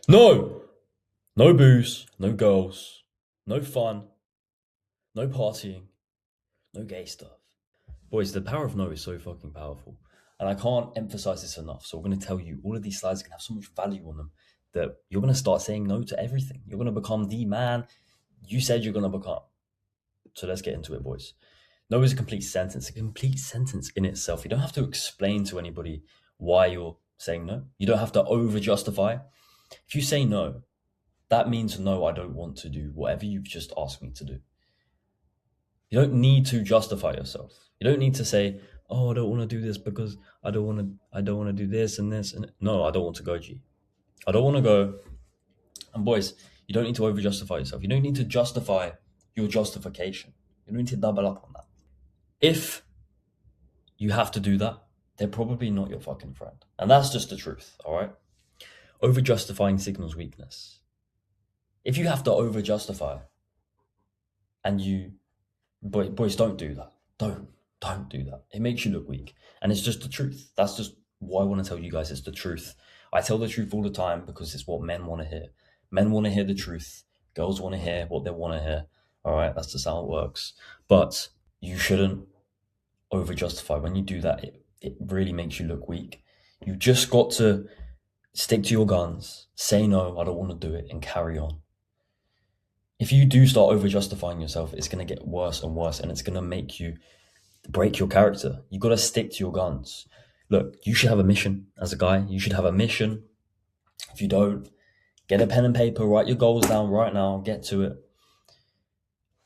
No! No booze, no girls, no fun, no partying, no gay stuff. Boys, the power of no is so fucking powerful. And I can't emphasize this enough. So I'm going to tell you, all of these slides are going to have so much value on them that you're going to start saying no to everything. You're going to become the man you said you're going to become. So let's get into it, boys. No is a complete sentence in itself. You don't have to explain to anybody why you're saying no. You don't have to over justify. If you say no, that means no, I don't want to do whatever you've just asked me to do. You don't need to justify yourself. You don't need to say, "Oh, I don't want to do this because I don't want to do this and this and no, I don't want to go, G. I don't want to go." And boys, you don't need to over justify yourself. You don't need to justify your justification. You don't need to double up on that. If you have to do that, they're probably not your fucking friend. And that's just the truth, all right? Over justifying signals weakness. If you have to over justify and boys, don't do that. Don't do that. It makes you look weak. And it's just the truth. That's just what I want to tell you guys. It's the truth. I tell the truth all the time because it's what men want to hear. Men want to hear the truth. Girls want to hear what they want to hear. All right, that's just how it works. But you shouldn't over justify. When you do that, it really makes you look weak. You just got to stick to your guns, say no, I don't want to do it, and carry on. If you do start over justifying yourself, it's going to get worse and worse, and it's going to make you break your character. You got to stick to your guns. Look, you should have a mission as a guy. You should have a mission. If you don't, get a pen and paper, write your goals down right now, get to it.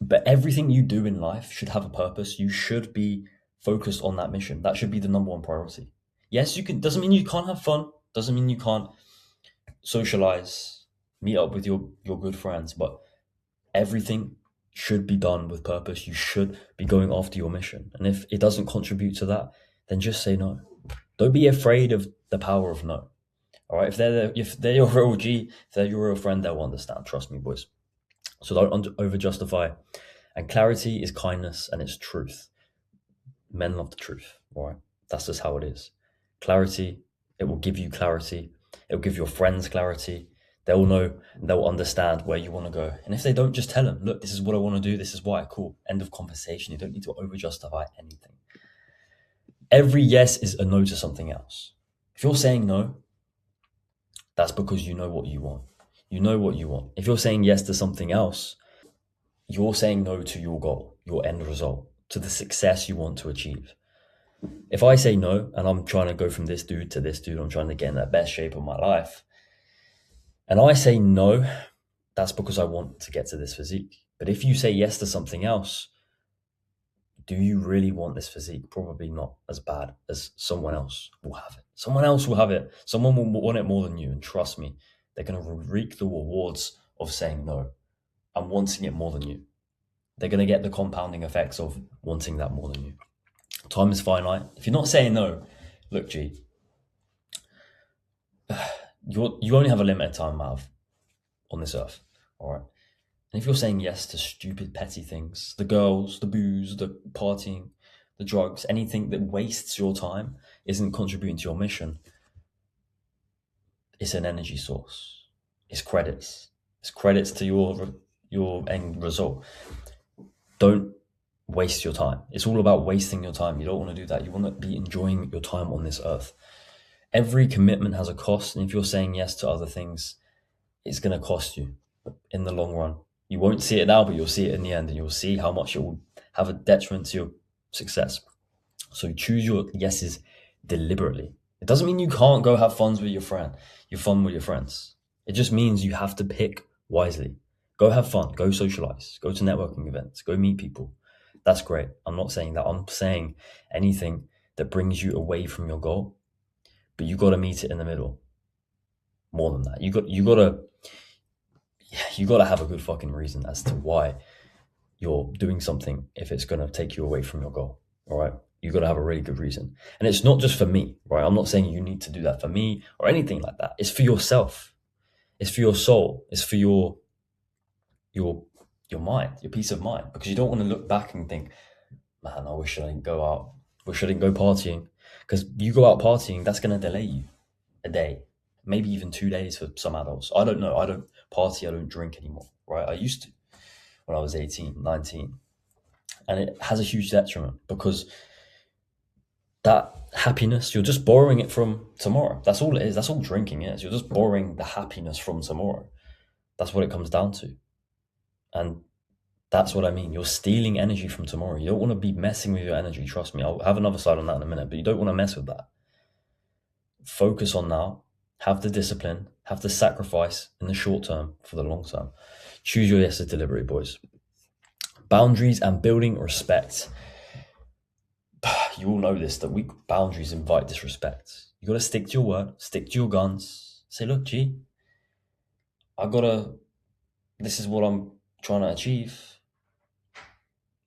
But everything you do in life should have a purpose. You should be focused on that mission. That should be the number one priority. Yes, you can. Doesn't mean you can't have fun. Doesn't mean you can't socialize, meet up with your good friends. But everything should be done with purpose. You should be going after your mission. And if it doesn't contribute to that, then just say no. Don't be afraid of the power of no. All right. If they're your real G, if they're your real friend, they'll understand. Trust me, boys. So don't over justify. And clarity is kindness and it's truth. Men love the truth. All right. That's just how it is. Clarity, it will give you clarity. It will give your friends clarity. They'll know, they'll understand where you want to go. And if they don't, just tell them, look, this is what I want to do. This is why. Cool. End of conversation. You don't need to over justify anything. Every yes is a no to something else. If you're saying no, that's because you know what you want. You know what you want. If you're saying yes to something else, you're saying no to your goal, your end result, to the success you want to achieve. If I say no, and I'm trying to go from this dude to this dude, I'm trying to get in the best shape of my life, and I say no, that's because I want to get to this physique. But if you say yes to something else, do you really want this physique? Probably not as bad as someone else will have it. Someone else will have it. Someone will want it more than you. And trust me, they're going to reap the rewards of saying no and wanting it more than you. They're going to get the compounding effects of wanting that more than you. Time is finite. If you're not saying no, look, G, you only have a limited time on this earth, all right? And if you're saying yes to stupid, petty things, the girls, the booze, the partying, the drugs, anything that wastes your time, isn't contributing to your mission, it's an energy source. It's credits. It's credits to your end result. Don't waste your time. It's all about wasting your time. You don't want to do that. You want to be enjoying your time on this earth. Every commitment has a cost, and if you're saying yes to other things, it's going to cost you in the long run. You won't see it now, but you'll see it in the end, and you'll see how much it will have a detriment to your success. So choose your yeses deliberately. It doesn't mean you can't go have fun with your friends. It just means you have to pick wisely. Go have fun, go socialize, go to networking events, go meet people. That's great. I'm not saying that. I'm saying anything that brings you away from your goal, but you got to meet it in the middle. More than that, you got to have a good fucking reason as to why you're doing something if it's going to take you away from your goal. All right. You got to have a really good reason. And it's not just for me, right? I'm not saying you need to do that for me or anything like that. It's for yourself. It's for your soul. It's for your mind, your peace of mind, because you don't want to look back and think, man, I wish I didn't go out. Wish I didn't go partying. Because you go out partying, that's going to delay you a day, maybe even 2 days for some adults. I don't know. I don't party, I don't drink anymore, right? I used to when I was 18, 19. And it has a huge detriment because that happiness, you're just borrowing it from tomorrow. That's all it is. That's all drinking is. You're just borrowing the happiness from tomorrow. That's what it comes down to. And that's what I mean. You're stealing energy from tomorrow. You don't want to be messing with your energy. Trust me. I'll have another slide on that in a minute, but you don't want to mess with that. Focus on now. Have the discipline. Have the sacrifice in the short term for the long term. Choose your yes to delivery, boys. Boundaries and building respect. You all know this, that weak boundaries invite disrespect. You got to stick to your word, stick to your guns. Say, look, G, this is what I'm trying to achieve.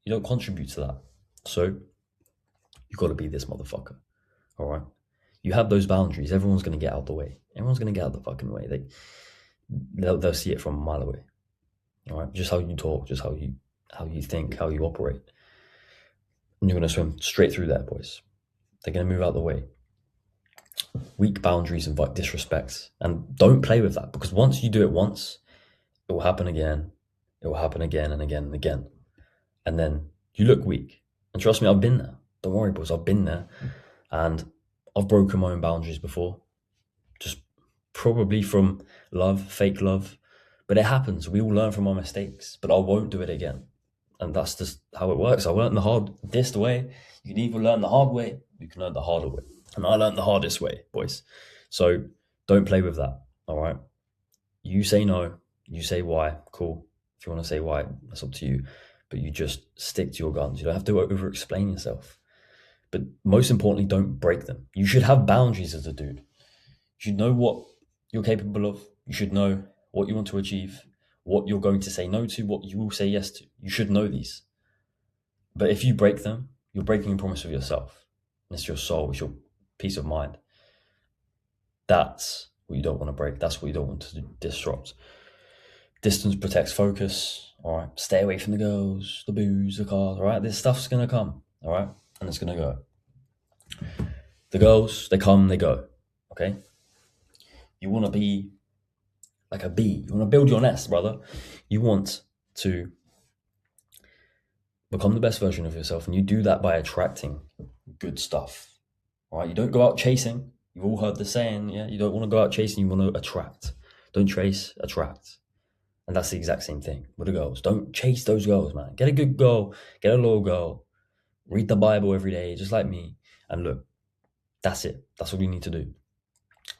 You don't contribute to that. So you got to be this motherfucker. All right. You have those boundaries. Everyone's going to get out the way. Everyone's going to get out the fucking way. They'll see it from a mile away. All right. Just how you talk, just how you think, how you operate. And you're going to swim straight through there, boys. They're going to move out the way. Weak boundaries invite disrespect. And don't play with that, because once you do it once, it will happen again. It will happen again and again and again. And then you look weak. And trust me, I've been there. Don't worry, boys. I've been there. And I've broken my own boundaries before. Just probably from love, fake love. But it happens. We all learn from our mistakes. But I won't do it again. And that's just how it works. I learned the hardest way. You can either learn the hard way, you can learn the harder way. And I learned the hardest way, boys. So don't play with that, all right? You say no, you say why, cool. If you want to say why, that's up to you. But you just stick to your guns. You don't have to over-explain yourself. But most importantly, don't break them. You should have boundaries as a dude. You should know what you're capable of. You should know what you want to achieve, what you're going to say no to, what you will say yes to. You should know these. But if you break them, you're breaking a promise of yourself. It's your soul, it's your peace of mind. That's what you don't want to break. That's what you don't want to disrupt. Distance protects focus. All right. Stay away from the girls, the booze, the cars. All right. This stuff's going to come. All right. And it's going to go. The girls, they come, they go. Okay. You want to be like a bee. You want to build your nest, brother. You want to become the best version of yourself. And you do that by attracting good stuff. All right. You don't go out chasing. You've all heard the saying, yeah? You don't want to go out chasing. You want to attract. Don't chase, attract. And that's the exact same thing with the girls. Don't chase those girls, man. Get a good girl. Get a loyal girl. Read the Bible every day, just like me. And look, that's it. That's all you need to do.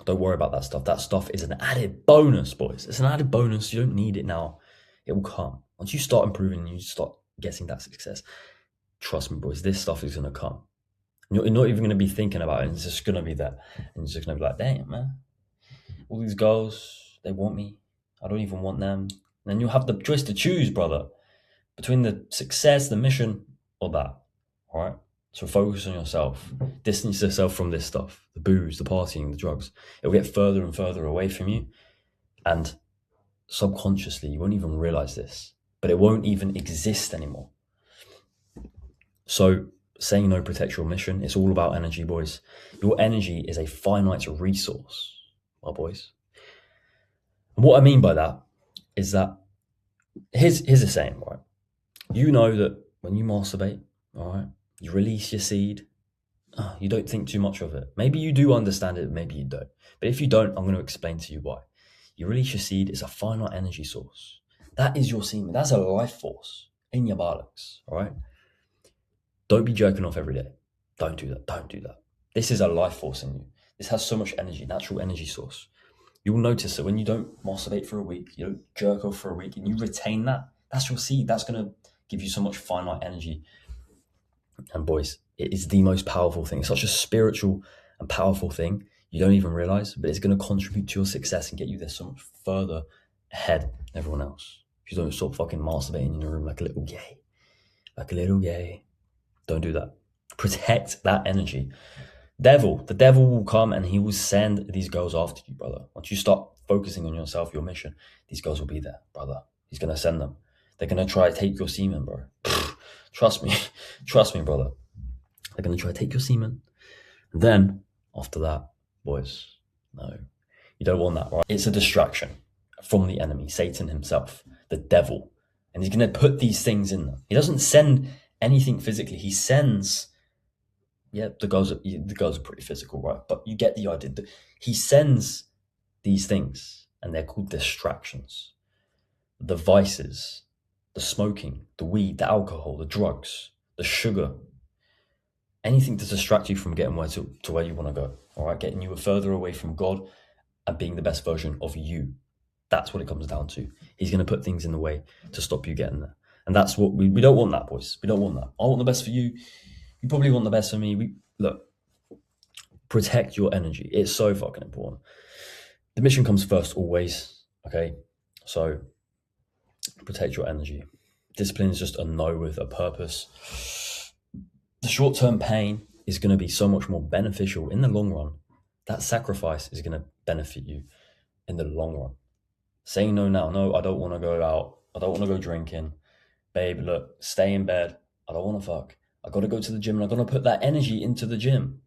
Don't worry about that stuff. That stuff is an added bonus, boys. It's an added bonus. You don't need it now. It will come. Once you start improving and you start getting that success, trust me, boys, this stuff is going to come. You're not even going to be thinking about it. It's just going to be there. And you're just going to be like, damn, man. All these girls, they want me. I don't even want them. And then you'll have the choice to choose, brother, between the success, the mission, or that. All right? So focus on yourself. Distance yourself from this stuff. The booze, the partying, the drugs. It'll get further and further away from you. And subconsciously, you won't even realize this. But it won't even exist anymore. So saying no protects your mission. It's all about energy, boys. Your energy is a finite resource, my boys. And what I mean by that is that here's a saying, right? You know that when you masturbate, all right, you release your seed. You don't think too much of it. Maybe you do understand it, maybe you don't. But if you don't, I'm going to explain to you why. You release your seed. It's a finite energy source. That is your semen. That's a life force in your buttocks, all right? Don't be jerking off every day. Don't do that. Don't do that. This is a life force in you. This has so much energy, natural energy source. You'll notice that when you don't masturbate for a week, you don't jerk off for a week, and you retain that, that's your seed. That's going to give you so much finite energy. And boys, it is the most powerful thing. It's such a spiritual and powerful thing. You don't even realize, but it's going to contribute to your success and get you there so much further ahead than everyone else. If you don't stop fucking masturbating in your room like a little gay. Like a little gay. Don't do that. Protect that energy. The devil will come and he will send these girls after you, brother. Once you start focusing on yourself, your mission, these girls will be there, brother. He's going to send them. They're going to try to take your semen, bro. Trust me, brother. They're going to try to take your semen. And then, after that, boys, no. You don't want that, right? It's a distraction from the enemy, Satan himself, the devil. And he's going to put these things in them. He doesn't send anything physically. He sends, the girls are pretty physical, right? But you get the idea. He sends these things, and they're called distractions. The vices, the smoking, the weed, the alcohol, the drugs, the sugar, anything to distract you from getting to where you want to go, all right? Getting you further away from God and being the best version of you. That's what it comes down to. He's going to put things in the way to stop you getting there. And that's what we don't want that, boys. We don't want that. I want the best for you. You probably want the best for me. Look, protect your energy. It's so fucking important. The mission comes first always, okay? So protect your energy. Discipline is just a no with a purpose. The short-term pain is going to be so much more beneficial in the long run. That sacrifice is going to benefit you in the long run. Saying no now, no, I don't want to go out. I don't want to go drinking. Babe, look, stay in bed. I don't want to fuck. I got to go to the gym and I got to put that energy into the gym.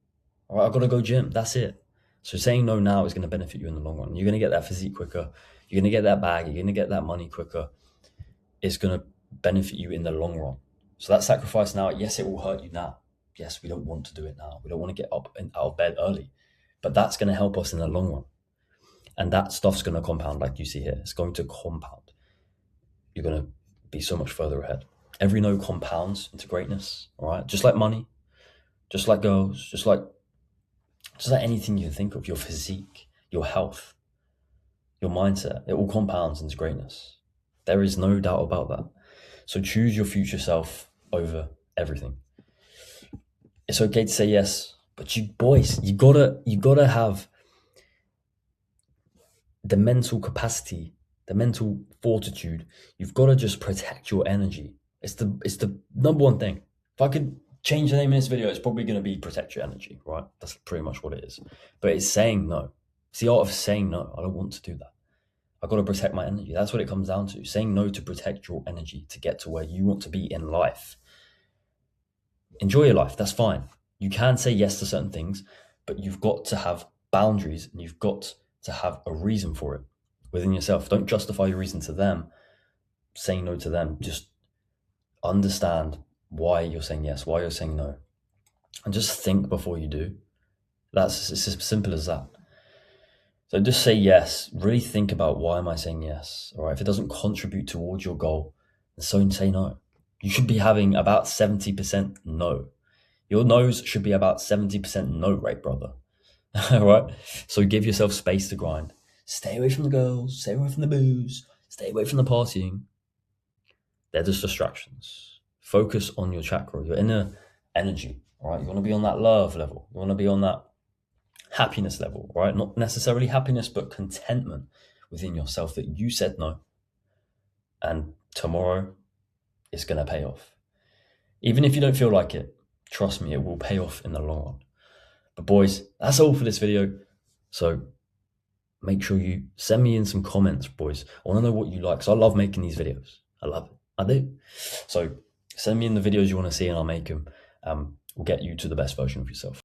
All right, I got to go gym. That's it. So saying no now is going to benefit you in the long run. You're going to get that physique quicker. You're going to get that bag. You're going to get that money quicker. It's going to benefit you in the long run. So that sacrifice now, yes, it will hurt you now. Yes, we don't want to do it now. We don't want to get up and out of bed early. But that's going to help us in the long run. And that stuff's going to compound like you see here. It's going to compound. You're going to be so much further ahead. Every no compounds into greatness, all right? Just like money, just like girls, just like anything you can think of, your physique, your health, your mindset, it all compounds into greatness. There is no doubt about that. So choose your future self over everything. It's okay to say yes, but you gotta have the mental capacity, the mental fortitude. You've got to just protect your energy. It's the number one thing. If I could change the name of this video, it's probably going to be protect your energy, right? That's pretty much what it is. But it's saying no. It's the art of saying no. I don't want to do that. I've got to protect my energy. That's what it comes down to. Saying no to protect your energy to get to where you want to be in life. Enjoy your life. That's fine. You can say yes to certain things, but you've got to have boundaries and you've got to have a reason for it within yourself. Don't justify your reason to them, saying no to them. Just understand why you're saying yes, why you're saying no, and just think before you do. It's as simple as that. So just say yes. Really think about, why am I saying yes? All right. If it doesn't contribute towards your goal, then say no. You should be having about 70% no. Your no's should be about 70% no rate, brother. All right. So give yourself space to grind. Stay away from the girls. Stay away from the booze. Stay away from the partying. They're just distractions. Focus on your chakra, your inner energy. All right. You want to be on that love level. You want to be on that happiness level, right? Not necessarily happiness, but contentment within yourself that you said no. And tomorrow it's going to pay off. Even if you don't feel like it, trust me, it will pay off in the long run. But boys, that's all for this video. So make sure you send me in some comments, boys. I want to know what you like, because I love making these videos. I love it. I do. So send me in the videos you want to see and I'll make them. We'll get you to the best version of yourself.